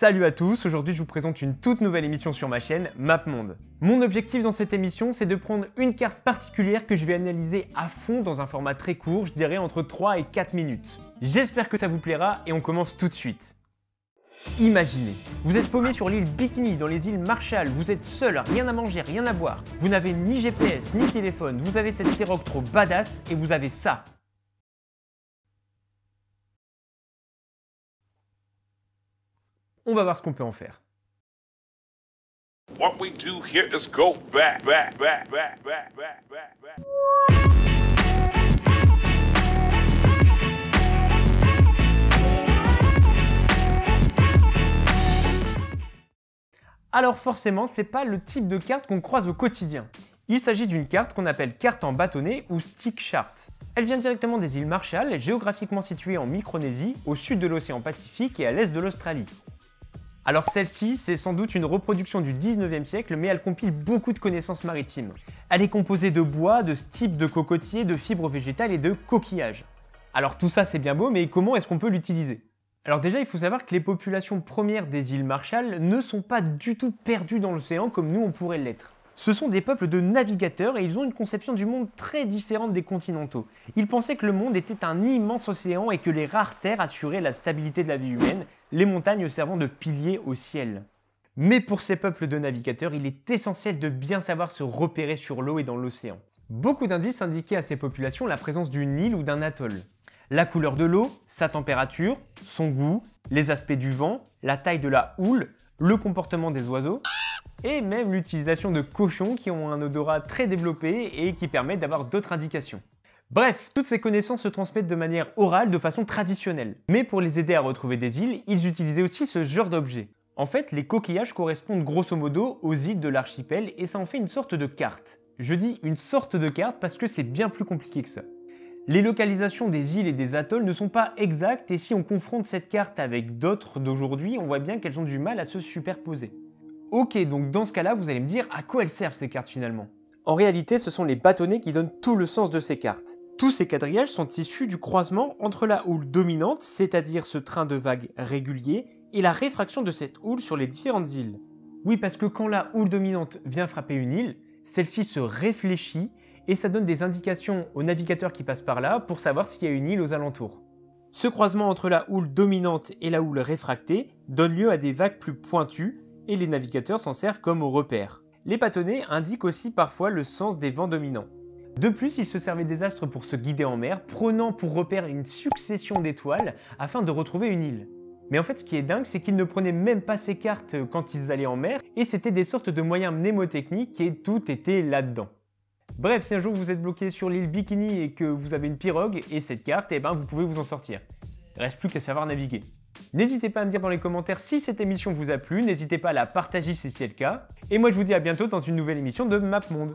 Salut à tous, aujourd'hui je vous présente une toute nouvelle émission sur ma chaîne MapMonde. Mon objectif dans cette émission, c'est de prendre une carte particulière que je vais analyser à fond dans un format très court, je dirais entre 3 et 4 minutes. J'espère que ça vous plaira et on commence tout de suite. Imaginez, vous êtes paumé sur l'île Bikini dans les îles Marshall, vous êtes seul, rien à manger, rien à boire, vous n'avez ni GPS ni téléphone, vous avez cette pirogue trop badass et vous avez ça. On va voir ce qu'on peut en faire. What we do here is go back. Alors forcément, c'est pas le type de carte qu'on croise au quotidien. Il s'agit d'une carte qu'on appelle carte en bâtonnet ou stick chart. Elle vient directement des îles Marshall, géographiquement situées en Micronésie, au sud de l'océan Pacifique et à l'est de l'Australie. Alors celle-ci, c'est sans doute une reproduction du 19e siècle, mais elle compile beaucoup de connaissances maritimes. Elle est composée de bois, de stipes de cocotiers, de fibres végétales et de coquillages. Alors tout ça c'est bien beau, mais comment est-ce qu'on peut l'utiliser? Alors déjà, il faut savoir que les populations premières des îles Marshall ne sont pas du tout perdues dans l'océan comme nous on pourrait l'être. Ce sont des peuples de navigateurs et ils ont une conception du monde très différente des continentaux. Ils pensaient que le monde était un immense océan et que les rares terres assuraient la stabilité de la vie humaine, les montagnes servant de piliers au ciel. Mais pour ces peuples de navigateurs, il est essentiel de bien savoir se repérer sur l'eau et dans l'océan. Beaucoup d'indices indiquaient à ces populations la présence d'une île ou d'un atoll. La couleur de l'eau, sa température, son goût, les aspects du vent, la taille de la houle, le comportement des oiseaux, et même l'utilisation de cochons qui ont un odorat très développé et qui permettent d'avoir d'autres indications. Bref, toutes ces connaissances se transmettent de manière orale de façon traditionnelle. Mais pour les aider à retrouver des îles, ils utilisaient aussi ce genre d'objet. En fait, les coquillages correspondent grosso modo aux îles de l'archipel et ça en fait une sorte de carte. Je dis une sorte de carte parce que c'est bien plus compliqué que ça. Les localisations des îles et des atolls ne sont pas exactes et si on confronte cette carte avec d'autres d'aujourd'hui, on voit bien qu'elles ont du mal à se superposer. Ok, donc dans ce cas-là, vous allez me dire à quoi elles servent ces cartes finalement? En réalité, ce sont les bâtonnets qui donnent tout le sens de ces cartes. Tous ces quadrillages sont issus du croisement entre la houle dominante, c'est-à-dire ce train de vagues régulier, et la réfraction de cette houle sur les différentes îles. Oui, parce que quand la houle dominante vient frapper une île, celle-ci se réfléchit et ça donne des indications aux navigateurs qui passent par là pour savoir s'il y a une île aux alentours. Ce croisement entre la houle dominante et la houle réfractée donne lieu à des vagues plus pointues et les navigateurs s'en servent comme repère. Les bâtonnets indiquent aussi parfois le sens des vents dominants. De plus, ils se servaient des astres pour se guider en mer, prenant pour repère une succession d'étoiles afin de retrouver une île. Mais en fait, ce qui est dingue, c'est qu'ils ne prenaient même pas ces cartes quand ils allaient en mer, et c'était des sortes de moyens mnémotechniques et tout était là-dedans. Bref, si un jour vous êtes bloqué sur l'île Bikini et que vous avez une pirogue et cette carte, eh ben vous pouvez vous en sortir. Il ne reste plus qu'à savoir naviguer. N'hésitez pas à me dire dans les commentaires si cette émission vous a plu, n'hésitez pas à la partager si c'est le cas. Et moi je vous dis à bientôt dans une nouvelle émission de MapMonde.